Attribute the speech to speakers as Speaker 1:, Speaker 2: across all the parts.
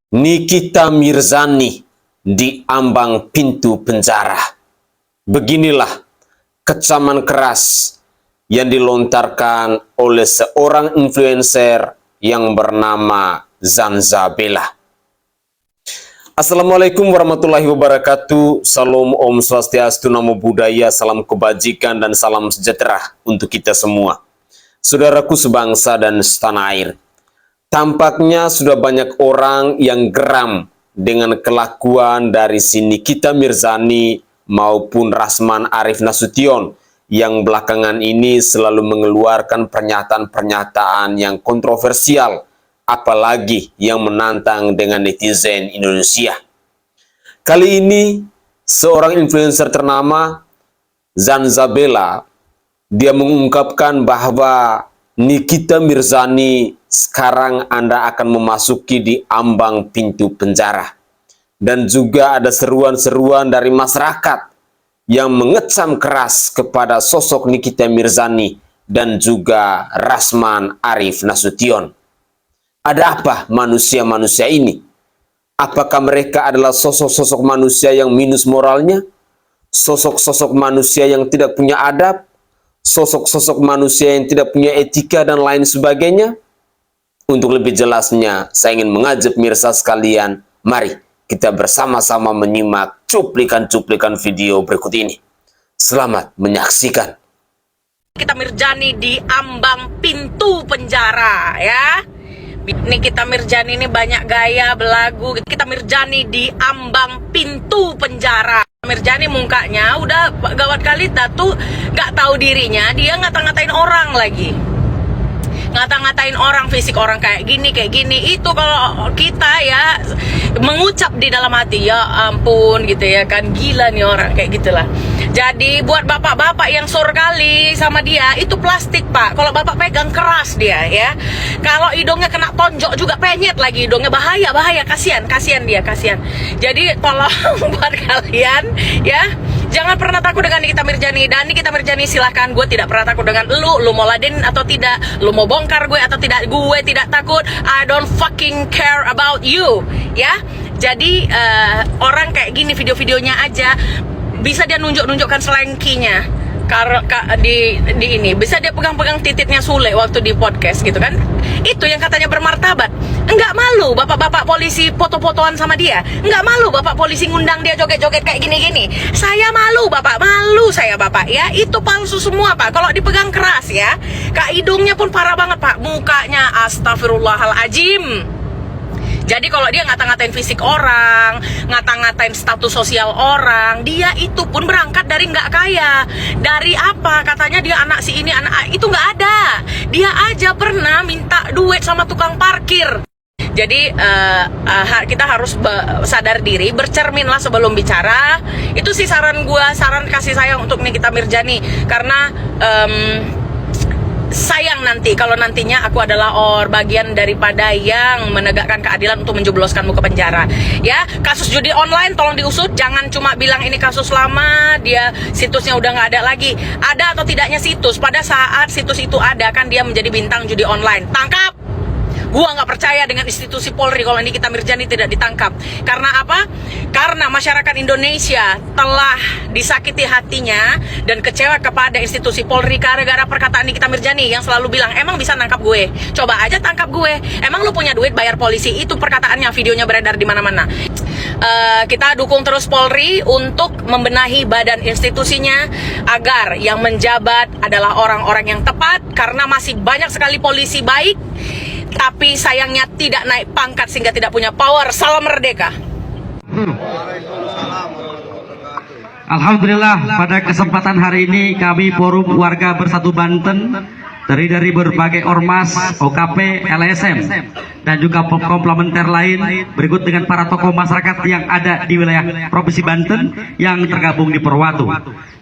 Speaker 1: Nikita Mirzani di ambang pintu penjara. Beginilah kecaman keras yang dilontarkan oleh seorang influencer yang bernama Zanzabela. Assalamualaikum warahmatullahi wabarakatuh. Salam Om Swastiastu, Namo Buddhaya, salam kebajikan dan salam sejahtera untuk kita semua. Saudaraku sebangsa dan setanah air, tampaknya sudah banyak orang yang geram dengan kelakuan dari si Nikita Mirzani maupun Rasman Arif Nasution yang belakangan ini selalu mengeluarkan pernyataan-pernyataan yang kontroversial, apalagi yang menantang dengan netizen Indonesia. Kali ini, seorang influencer ternama, Zanzabela, dia mengungkapkan bahwa Nikita Mirzani sekarang Anda akan memasuki di ambang pintu penjara. Dan juga ada seruan-seruan dari masyarakat yang mengecam keras kepada sosok Nikita Mirzani dan juga Rasman Arif Nasution. Ada apa manusia-manusia ini? Apakah mereka adalah sosok-sosok manusia yang minus moralnya? Sosok-sosok manusia yang tidak punya adab? Sosok-sosok manusia yang tidak punya etika dan lain sebagainya? Untuk lebih jelasnya, saya ingin mengajak mirsa sekalian, mari kita bersama-sama menyimak cuplikan-cuplikan video berikut ini. Selamat menyaksikan.
Speaker 2: Nikita Mirzani di ambang pintu penjara, ya. Nikita Mirzani ini banyak gaya, belagu. Nikita Mirzani di ambang pintu penjara. Mirzani mukanya udah gawat kali, tuh nggak tahu dirinya, dia ngata-ngatain orang lagi. Ngata-ngatain orang, fisik orang kayak gini. Itu kalau kita ya mengucap di dalam hati, ya ampun gitu ya kan, gila nih orang, kayak gitulah. Jadi buat bapak-bapak yang sur kali sama dia, itu plastik pak. Kalau bapak pegang keras dia ya. Kalau hidungnya kena tonjok juga penyet lagi hidungnya, bahaya, kasihan dia. Jadi tolong buat kalian ya, jangan pernah takut dengan Nikita Mirzani. Dan Nikita Mirzani silahkan, gue tidak pernah takut dengan lu mau ladenin atau tidak, lu mau bongkar gue atau tidak, gue tidak takut. I don't fucking care about you ya. Jadi orang kayak gini video-videonya aja bisa dia nunjuk-nunjukkan selengkinya di ini, bisa dia pegang-pegang tititnya Sule waktu di podcast gitu kan. Itu yang katanya bermartabat. Enggak malu bapak-bapak polisi foto-fotoan sama dia. Enggak malu bapak polisi ngundang dia joget-joget kayak gini-gini. Saya malu bapak, malu saya bapak ya. Itu palsu semua pak, kalau dipegang keras ya. Kak hidungnya pun parah banget pak, mukanya astagfirullahaladzim. Jadi kalau dia ngata-ngatain fisik orang, ngata-ngatain status sosial orang, dia itu pun berangkat dari nggak kaya. Dari apa? Katanya dia anak si ini, anak itu nggak ada. Dia aja pernah minta duit sama tukang parkir. Jadi kita harus sadar diri, bercerminlah sebelum bicara. Itu sih saran gua, saran kasih sayang untuk Nikita Mirzani. Karena sayang nanti kalau nantinya aku adalah bagian daripada yang menegakkan keadilan untuk menjebloskanmu ke penjara ya. Kasus judi online tolong diusut, jangan cuma bilang ini kasus lama, dia situsnya udah nggak ada lagi. Ada atau tidaknya situs, pada saat situs itu ada kan dia menjadi bintang judi online. Tangkap. Gua nggak percaya dengan institusi Polri kalau Nikita Mirzani tidak ditangkap. Karena apa? Karena masyarakat Indonesia telah disakiti hatinya dan kecewa kepada institusi Polri gara-gara perkataan Nikita Mirzani yang selalu bilang, emang bisa nangkap gue? Coba aja tangkap gue. Emang lu punya duit bayar polisi? Itu perkataannya, videonya beredar di mana-mana. Kita dukung terus Polri untuk membenahi badan institusinya agar yang menjabat adalah orang-orang yang tepat, karena masih banyak sekali polisi baik tapi sayangnya tidak naik pangkat sehingga tidak punya power. Salam merdeka.
Speaker 3: Alhamdulillah, pada kesempatan hari ini kami Forum Warga Bersatu Banten dari berbagai ormas, OKP, LSM dan juga komplementer lain berikut dengan para tokoh masyarakat yang ada di wilayah Provinsi Banten yang tergabung di Perwatu.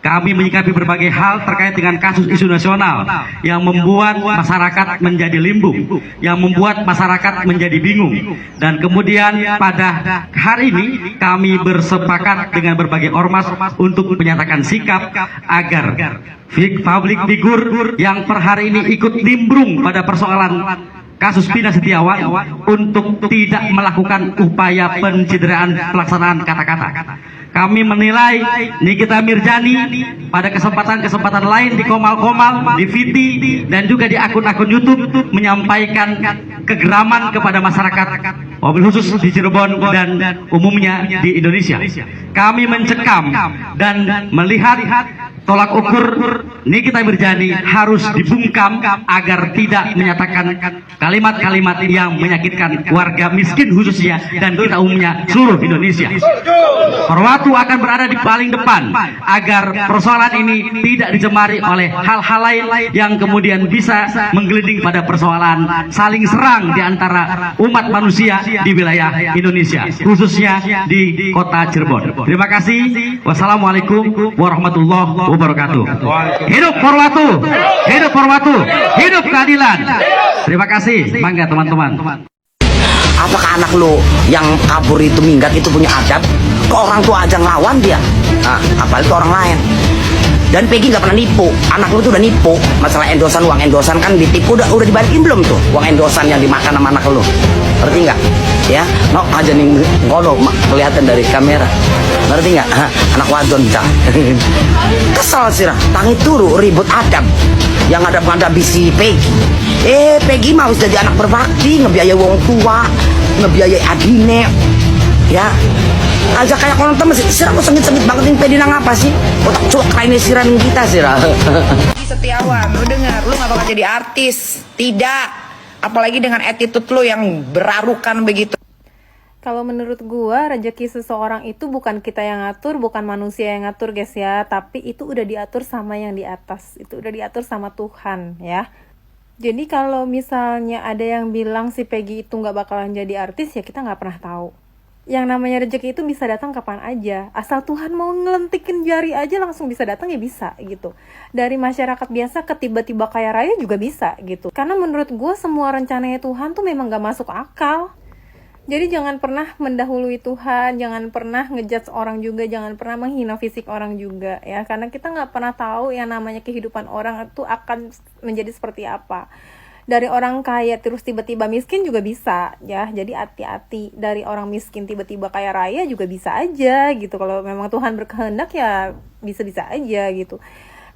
Speaker 3: Kami menyikapi berbagai hal terkait dengan kasus isu nasional yang membuat masyarakat menjadi limbung, yang membuat masyarakat menjadi bingung. Dan kemudian pada hari ini kami bersepakat dengan berbagai ormas untuk menyatakan sikap agar public figure yang per hari ini ikut nimbrung pada persoalan kasus Pina Setiawan untuk tidak melakukan upaya pencideraan pelaksanaan kata-kata. Kami menilai Nikita Mirzani pada kesempatan-kesempatan lain di Komal-Komal, di VT, dan juga di akun-akun YouTube menyampaikan kegeraman kepada masyarakat, mobil khusus di Cirebon dan umumnya di Indonesia. Kami mencekam dan melihat tolak ukur Nikita Mirzani harus dibungkam agar tidak menyatakan kalimat-kalimat yang menyakitkan warga miskin khususnya dan kita umumnya seluruh Indonesia. Forwatu akan berada di paling depan agar persoalan ini tidak dicemari oleh hal-hal lain yang kemudian bisa menggelinding pada persoalan saling serang di antara umat manusia di wilayah Indonesia, khususnya di kota Cirebon. Terima kasih. Wassalamualaikum warahmatullahi wabarakatuh. Hidup Forwatu, hidup Forwatu, hidup keadilan. Terima kasih. Bangga teman-teman.
Speaker 4: Apakah anak lo yang kabur itu minggat itu punya adab? Ke orang tua aja ngelawan dia. Nah, apalagi ke orang lain. Dan Peggy nggak pernah nipu. Anak lu tuh udah nipu. Masalah endosan, uang endosan kan ditipu, udah dibalikin belum tuh uang endosan yang dimakan sama anak lu? Ngerti nggak? Ya, no aja nih ngono kelihatan dari kamera. Ngerti nggak? Anak wadon cah. Kesal sih lah. Tangi turu ribut adab. Yang ada bisi Peggy. Peggy mau jadi anak berbakti, ngebiayai wong tua, ngebiayai adine. Ya, aja kayak konon temen sih, sirah kok sengit-sengit banget ini pedinang apa sih? Otak cuek lainnya sirah kita sirah.
Speaker 5: Setiawan, lu dengar, lu gak bakal jadi artis. Tidak. Apalagi dengan attitude lu yang berarukan begitu.
Speaker 6: Kalau menurut gua, rezeki seseorang itu bukan kita yang ngatur, bukan manusia yang ngatur guys ya. Tapi itu udah diatur sama yang di atas. Itu udah diatur sama Tuhan ya. Jadi kalau misalnya ada yang bilang si Peggy itu gak bakalan jadi artis, ya kita gak pernah tahu. Yang namanya rezeki itu bisa datang kapan aja. Asal Tuhan mau ngelentikin jari aja langsung bisa datang, ya bisa gitu. Dari masyarakat biasa ke tiba-tiba kaya raya juga bisa gitu. Karena menurut gue semua rencananya Tuhan tuh memang gak masuk akal. Jadi jangan pernah mendahului Tuhan, jangan pernah ngejudge orang juga, jangan pernah menghina fisik orang juga ya. Karena kita gak pernah tahu yang namanya kehidupan orang itu akan menjadi seperti apa. Dari orang kaya terus tiba-tiba miskin juga bisa ya, jadi hati-hati. Dari orang miskin tiba-tiba kaya raya juga bisa aja gitu. Kalau memang Tuhan berkehendak ya bisa-bisa aja gitu.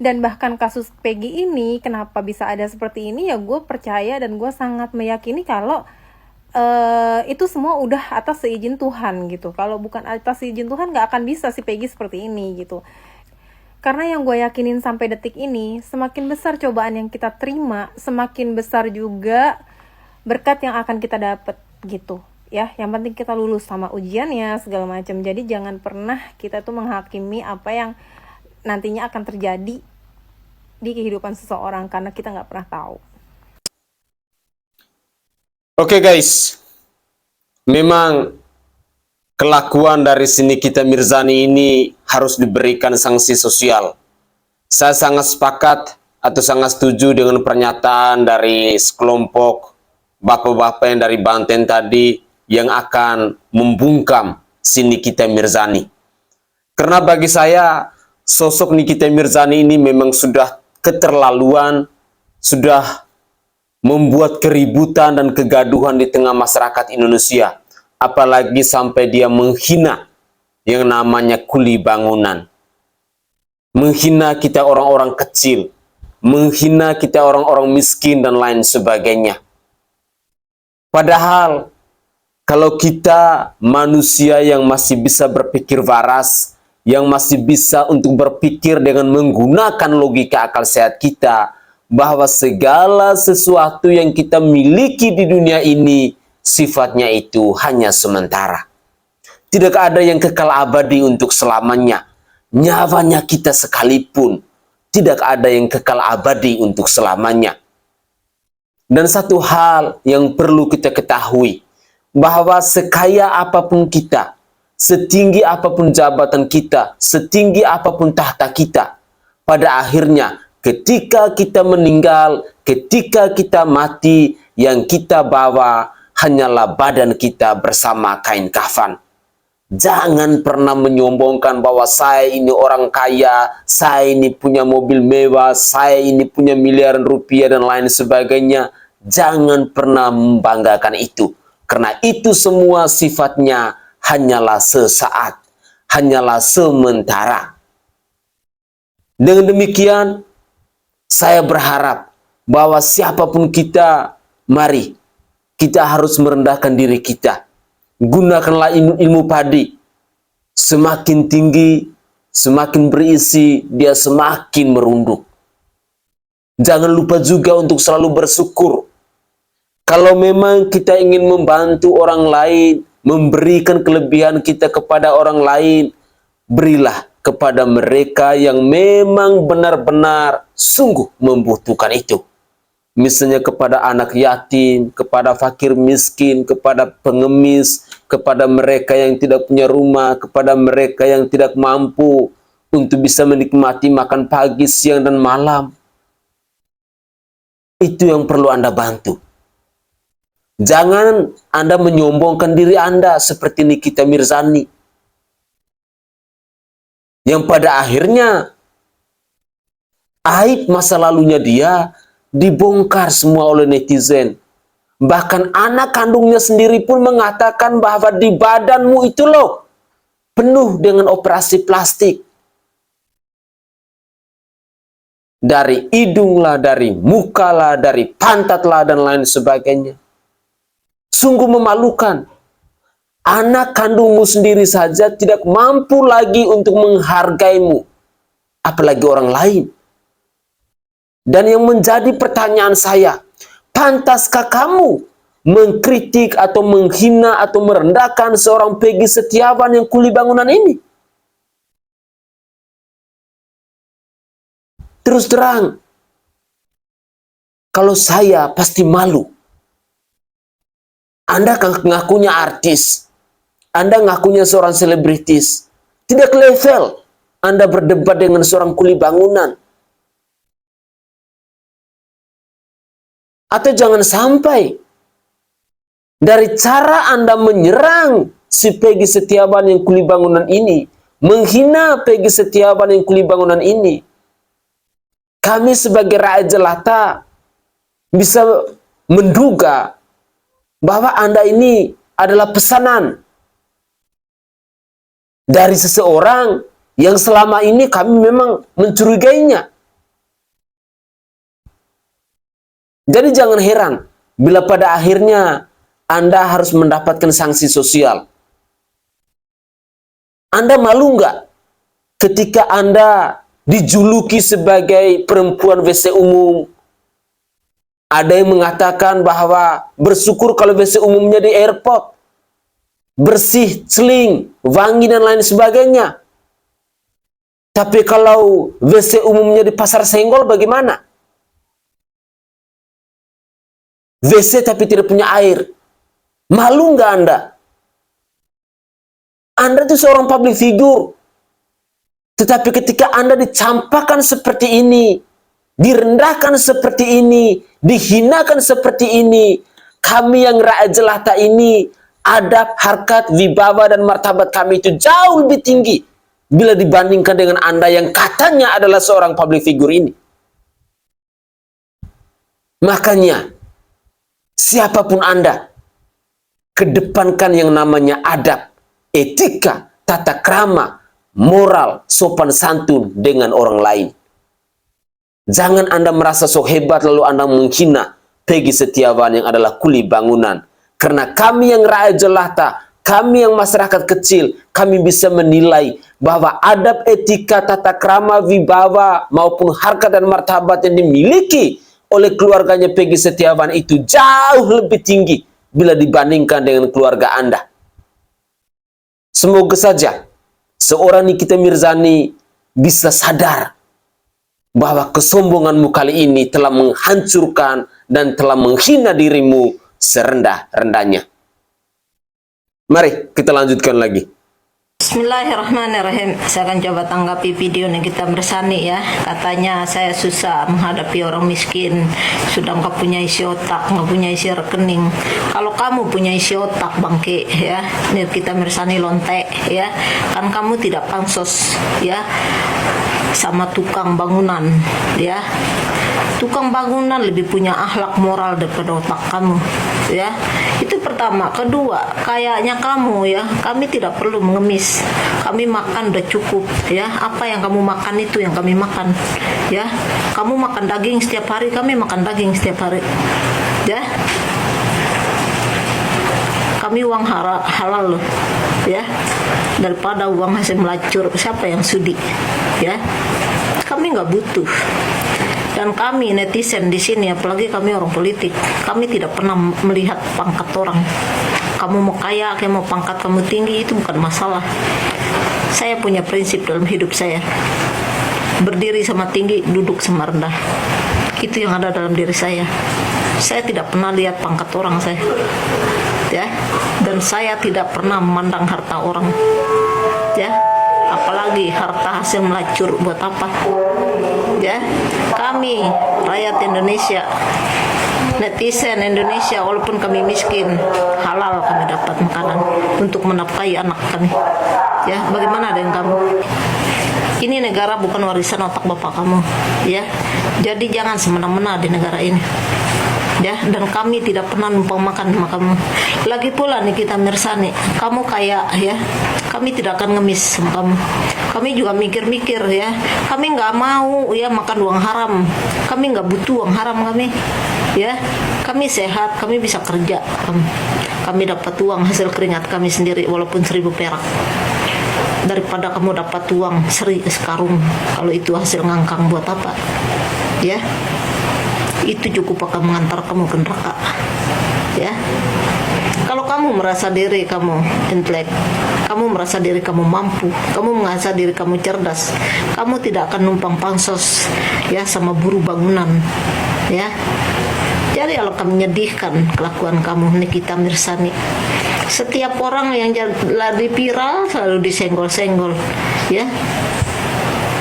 Speaker 6: Dan bahkan kasus Peggy ini kenapa bisa ada seperti ini ya, gue percaya dan gue sangat meyakini kalau itu semua udah atas seizin Tuhan gitu. Kalau bukan atas seizin Tuhan gak akan bisa si Peggy seperti ini gitu. Karena yang gue yakinin sampai detik ini, semakin besar cobaan yang kita terima, semakin besar juga berkat yang akan kita dapat gitu. Ya, yang penting kita lulus sama ujiannya segala macam. Jadi jangan pernah kita tuh menghakimi apa yang nantinya akan terjadi di kehidupan seseorang karena kita nggak pernah tahu.
Speaker 1: Oke guys, memang kelakuan dari Nikita Mirzani ini harus diberikan sanksi sosial. Saya sangat sepakat atau sangat setuju dengan pernyataan dari sekelompok bapak-bapak yang dari Banten tadi yang akan membungkam Nikita Mirzani. Karena bagi saya sosok Nikita Mirzani ini memang sudah keterlaluan, sudah membuat keributan dan kegaduhan di tengah masyarakat Indonesia. Apalagi sampai dia menghina yang namanya kuli bangunan. Menghina kita orang-orang kecil. Menghina kita orang-orang miskin dan lain sebagainya. Padahal kalau kita manusia yang masih bisa berpikir waras, yang masih bisa untuk berpikir dengan menggunakan logika akal sehat kita, bahwa segala sesuatu yang kita miliki di dunia ini sifatnya itu hanya sementara. Tidak ada yang kekal abadi untuk selamanya. Nyawanya kita sekalipun tidak ada yang kekal abadi untuk selamanya. Dan satu hal yang perlu kita ketahui, bahwa sekaya apapun kita, setinggi apapun jabatan kita, setinggi apapun tahta kita, pada akhirnya ketika kita meninggal, ketika kita mati, yang kita bawa hanyalah badan kita bersama kain kafan. Jangan pernah menyombongkan bahwa saya ini orang kaya, saya ini punya mobil mewah, saya ini punya miliaran rupiah dan lain sebagainya. jangan pernah membanggakan itu. Karena itu semua sifatnya hanyalah sesaat, hanyalah sementara. Dengan demikian, saya berharap bahwa siapapun kita, mari kita harus merendahkan diri kita. Gunakanlah ilmu padi. Semakin tinggi, semakin berisi, dia semakin merunduk. Jangan lupa juga untuk selalu bersyukur. Kalau memang kita ingin membantu orang lain, memberikan kelebihan kita kepada orang lain, berilah kepada mereka yang memang benar-benar sungguh membutuhkan itu. Misalnya kepada anak yatim, kepada fakir miskin, kepada pengemis, kepada mereka yang tidak punya rumah, kepada mereka yang tidak mampu untuk bisa menikmati makan pagi, siang, dan malam. Itu yang perlu Anda bantu. Jangan Anda menyombongkan diri Anda seperti Nikita Mirzani, yang pada akhirnya aib masa lalunya dia dibongkar semua oleh netizen. Bahkan anak kandungnya sendiri pun mengatakan bahwa di badanmu itu loh penuh dengan operasi plastik. Dari hidung lah, dari muka lah, dari pantat lah, dan lain sebagainya. Sungguh memalukan. Anak kandungmu sendiri saja tidak mampu lagi untuk menghargaimu, apalagi orang lain. Dan yang menjadi pertanyaan saya, pantaskah kamu mengkritik atau menghina atau merendahkan seorang Peggy Setiawan yang kuli bangunan ini? Terus terang, kalau saya pasti malu. Anda ngakunya artis, Anda ngakunya seorang selebritis, tidak level Anda berdebat dengan seorang kuli bangunan. Atau jangan sampai dari cara Anda menyerang si Peggy Setiawan yang kuli bangunan ini, menghina Peggy Setiawan yang kuli bangunan ini, kami sebagai rakyat jelata bisa menduga bahwa Anda ini adalah pesanan dari seseorang yang selama ini kami memang mencurigainya. Jadi jangan heran bila pada akhirnya Anda harus mendapatkan sanksi sosial. Anda malu nggak ketika Anda dijuluki sebagai perempuan WC umum? Ada yang mengatakan bahwa bersyukur kalau WC umumnya di airport, bersih, celing, wangi, dan lain sebagainya. Tapi kalau WC umumnya di Pasar Senggol bagaimana? WC tapi tidak punya air. Malu nggak Anda? Anda itu seorang public figure. Tetapi ketika Anda dicampakkan seperti ini, direndahkan seperti ini, dihinakan seperti ini, kami yang rakyat jelata ini, adab, harkat, wibawa, dan martabat kami itu jauh lebih tinggi bila dibandingkan dengan Anda yang katanya adalah seorang public figure ini. Makanya, siapapun Anda, kedepankan yang namanya adab, etika, tata krama, moral, sopan santun dengan orang lain. Jangan Anda merasa sok hebat lalu Anda menghina Peggy Setiawan yang adalah kuli bangunan. Karena kami yang rakyat jelata, kami yang masyarakat kecil, kami bisa menilai bahwa adab, etika, tata krama, wibawa, maupun harkat dan martabat yang dimiliki oleh keluarganya Peggy Setiawan itu jauh lebih tinggi bila dibandingkan dengan keluarga Anda. Semoga saja seorang Nikita Mirzani bisa sadar bahwa kesombonganmu kali ini telah menghancurkan dan telah menghina dirimu serendah-rendahnya. Mari kita lanjutkan lagi.
Speaker 7: Bismillahirrahmanirrahim. Saya akan coba tanggapi video Nikita Mirzani ya. Katanya saya susah menghadapi orang miskin, sudah nggak punya isi otak, nggak punya isi rekening. Kalau kamu punya isi otak bangke ya, Nikita Mirzani lontek ya, kan kamu tidak pansos ya sama tukang bangunan ya. Tukang bangunan lebih punya akhlak moral daripada otak kamu, ya. Itu pertama. Kedua, kayaknya kamu, ya, kami tidak perlu mengemis. Kami makan udah cukup, ya. Apa yang kamu makan itu yang kami makan, ya. Kamu makan daging setiap hari, kami makan daging setiap hari, ya. Kami uang halal loh, ya, daripada uang hasil melacur. Siapa yang sudi, ya? Kami nggak butuh. Dan kami netizen di sini, apalagi kami orang politik, kami tidak pernah melihat pangkat orang. Kamu mau kaya, kamu mau pangkat kamu tinggi, itu bukan masalah. Saya punya prinsip dalam hidup saya. Berdiri sama tinggi, duduk sama rendah. Itu yang ada dalam diri saya. Saya tidak pernah lihat pangkat orang saya, ya. Dan saya tidak pernah memandang harta orang, ya. Apalagi harta hasil melacur, buat apa, ya. Kami rakyat Indonesia, netizen Indonesia, walaupun kami miskin, halal kami dapat makanan untuk menafkahi anak kami, ya. Bagaimana dengan kamu? Ini negara bukan warisan otak bapak kamu, ya. Jadi jangan semena-mena di negara ini, ya. Dan kami tidak pernah numpang makan sama kamu. Lagi pula Nikita Mirzani, kamu kaya, ya. Kami tidak akan ngemis sama kamu. Kami juga mikir-mikir, ya. Kami nggak mau, ya, makan uang haram. Kami nggak butuh uang haram kami, ya. Kami sehat, kami bisa kerja. Kami dapat uang hasil keringat kami sendiri, walaupun 1000 perak. Daripada kamu dapat uang sekarung, kalau itu hasil ngangkang, buat apa, ya. Itu cukup akan mengantar kamu ke neraka, ya. Kalau kamu merasa diri kamu intelek, kamu merasa diri kamu mampu, kamu merasa diri kamu cerdas, kamu tidak akan numpang pansos, ya, sama buruh bangunan, ya. Jadi akan menyedihkan kelakuan kamu, Nikita Mirzani. Setiap orang yang jadi viral selalu disenggol-senggol, ya.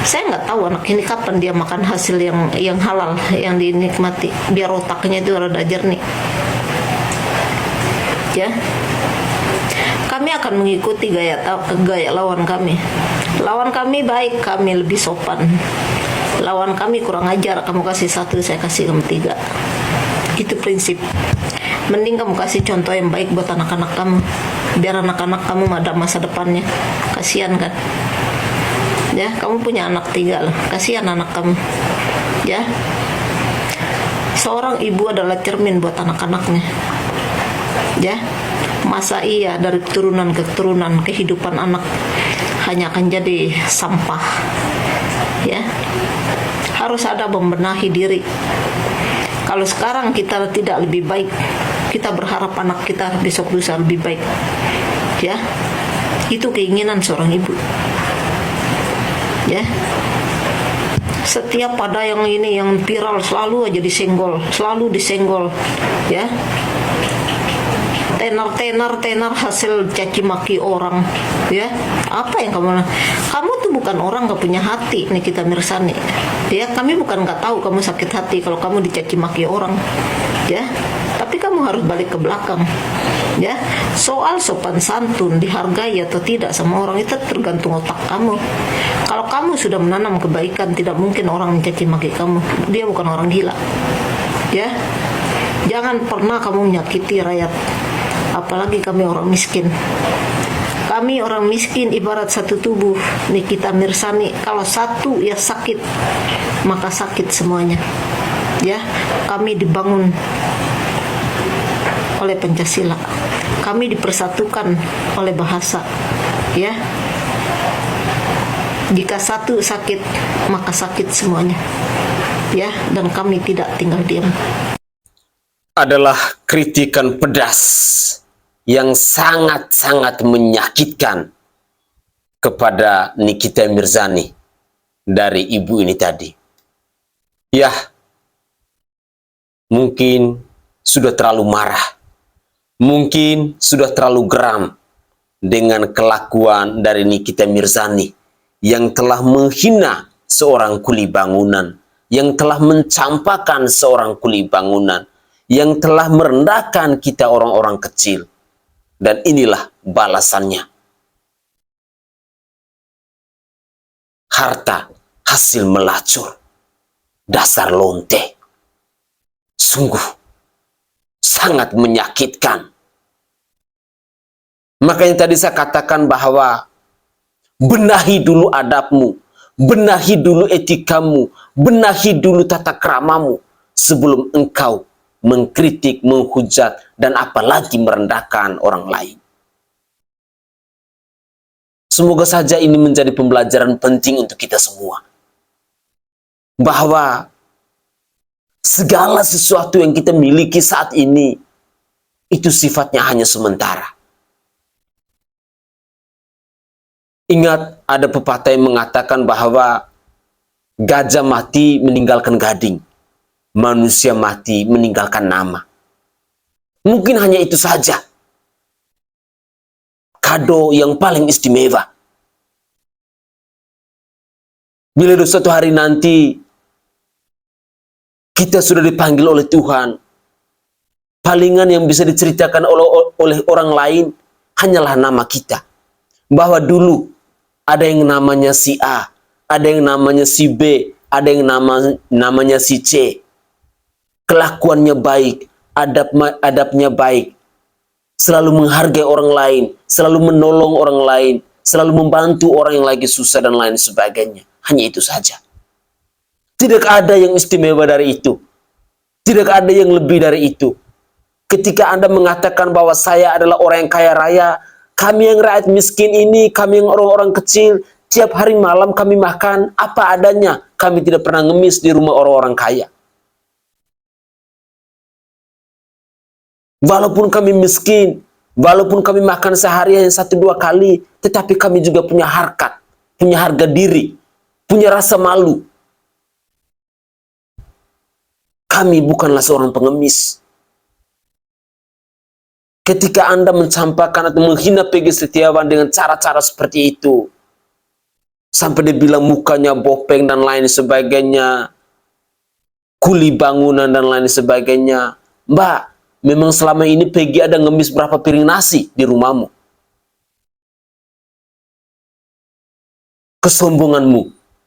Speaker 7: Saya nggak tahu anak ini kapan dia makan hasil yang halal, yang dinikmati, biar otaknya itu rada jernih, ya. Kami akan mengikuti gaya lawan kami. Lawan kami baik, kami lebih sopan. Lawan kami kurang ajar, kamu kasih 1, saya kasih kamu 3. Itu prinsip. Mending kamu kasih contoh yang baik buat anak-anak kamu, biar anak-anak kamu ada masa depannya. Kasihan kan, ya. Kamu punya anak 3 loh, kasihan anak kamu, ya. Seorang ibu adalah cermin buat anak-anaknya, ya. Masa iya dari keturunan ke keturunan kehidupan anak hanya akan jadi sampah, ya. Harus ada membenahi diri. Kalau sekarang kita tidak lebih baik, kita berharap anak kita besok lusa lebih baik, ya. Itu keinginan seorang ibu, ya. Setiap pada yang ini yang viral selalu aja selalu disenggol, ya. Tenar hasil caci maki orang, ya. Apa yang kamu tuh bukan orang gak punya hati, Nikita Mirzani, ya. Kami bukan gak tahu kamu sakit hati kalau kamu dicaci maki orang, ya. Tapi kamu harus balik ke belakang, ya. Soal sopan santun, dihargai atau tidak sama orang itu tergantung otak kamu. Kalau kamu sudah menanam kebaikan, tidak mungkin orang mencaci maki kamu. Dia bukan orang gila, ya. Jangan pernah kamu menyakiti rakyat, apalagi kami orang miskin. Kami orang miskin ibarat satu tubuh, Nikita Mirzani. Kalau satu ya sakit, maka sakit semuanya, ya. Kami dibangun oleh Pancasila, kami dipersatukan oleh bahasa, ya. Jika satu sakit, maka sakit semuanya, ya. Dan kami tidak tinggal diam.
Speaker 1: Adalah kritikan pedas yang sangat-sangat menyakitkan kepada Nikita Mirzani dari ibu ini tadi. Ya, mungkin sudah terlalu marah, mungkin sudah terlalu geram dengan kelakuan dari Nikita Mirzani yang telah menghina seorang kuli bangunan, yang telah mencampakkan seorang kuli bangunan, yang telah merendahkan kita orang-orang kecil. Dan inilah balasannya. Harta hasil melacur. Dasar lonte. Sungguh sangat menyakitkan. Makanya tadi saya katakan bahwa benahi dulu adabmu, benahi dulu etikamu, benahi dulu tata kramamu sebelum engkau mengkritik, menghujat, dan apalagi merendahkan orang lain. Semoga saja ini menjadi pembelajaran penting untuk kita semua. Bahwa segala sesuatu yang kita miliki saat ini, itu sifatnya hanya sementara. Ingat, ada pepatah yang mengatakan bahwa gajah mati meninggalkan gading, manusia mati meninggalkan nama. Mungkin hanya itu saja kado yang paling istimewa. Bila suatu hari nanti kita sudah dipanggil oleh Tuhan, palingan yang bisa diceritakan oleh orang lain hanyalah nama kita. Bahwa dulu ada yang namanya si A, ada yang namanya si B, ada yang namanya si C. Kelakuannya baik, adabnya baik, selalu menghargai orang lain, selalu menolong orang lain, selalu membantu orang yang lagi susah dan lain sebagainya. Hanya itu saja. Tidak ada yang istimewa dari itu. Tidak ada yang lebih dari itu. Ketika Anda mengatakan bahwa saya adalah orang yang kaya raya, kami yang rakyat miskin ini, kami yang orang-orang kecil, tiap hari malam kami makan apa adanya. Kami tidak pernah ngemis di rumah orang-orang kaya. Walaupun kami miskin, walaupun kami makan sehari hanya 1-2 kali, tetapi kami juga punya harkat, punya harga diri, punya rasa malu. Kami bukanlah seorang pengemis. Ketika Anda mencampakkan atau menghina Peggy Setiawan dengan cara-cara seperti itu, sampai dia bilang mukanya bopeng dan lain sebagainya, kuli bangunan dan lain sebagainya, Mbak, memang selama ini Peggy ada ngemis berapa piring nasi di rumahmu? Kesombonganmu,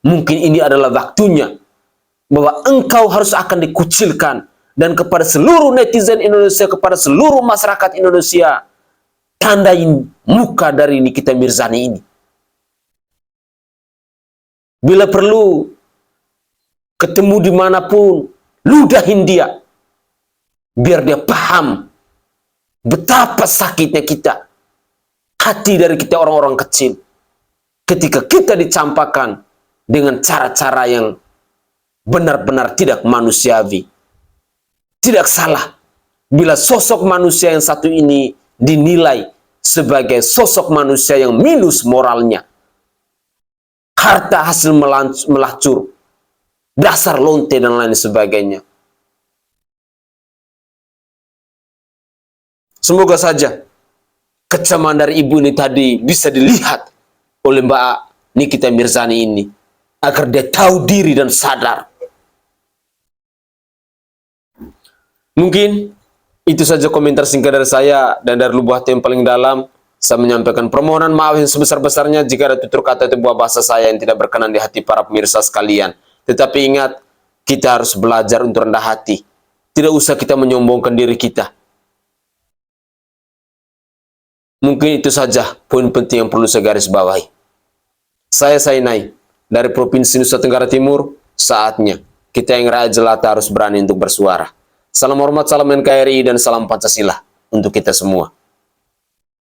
Speaker 1: mungkin ini adalah waktunya bahwa engkau harus akan dikucilkan. Dan kepada seluruh netizen Indonesia, kepada seluruh masyarakat Indonesia, tandain muka dari Nikita Mirzani ini. Bila perlu, ketemu dimanapun, ludahin dia. Biar dia paham betapa sakitnya kita, hati dari kita orang-orang kecil, ketika kita dicampakkan dengan cara-cara yang benar-benar tidak manusiawi. Tidak salah bila sosok manusia yang satu ini dinilai sebagai sosok manusia yang minus moralnya. Harta hasil melacur, dasar lonte dan lain sebagainya. Semoga saja kecaman dari ibu ini tadi bisa dilihat oleh Mbak Nikita Mirzani ini, agar dia tahu diri dan sadar. Mungkin itu saja komentar singkat dari saya, dan dari lubuk hati yang paling dalam saya menyampaikan permohonan maaf yang sebesar-besarnya jika ada tutur kata atau buah bahasa saya yang tidak berkenan di hati para pemirsa sekalian. Tetapi ingat, kita harus belajar untuk rendah hati. Tidak usah kita menyombongkan diri kita. Mungkin itu saja poin penting yang perlu saya garis bawahi. Saya Sainai dari Provinsi Nusa Tenggara Timur. Saatnya kita yang rakyat jelata harus berani untuk bersuara. Salam hormat, salam NKRI, dan salam Pancasila untuk kita semua.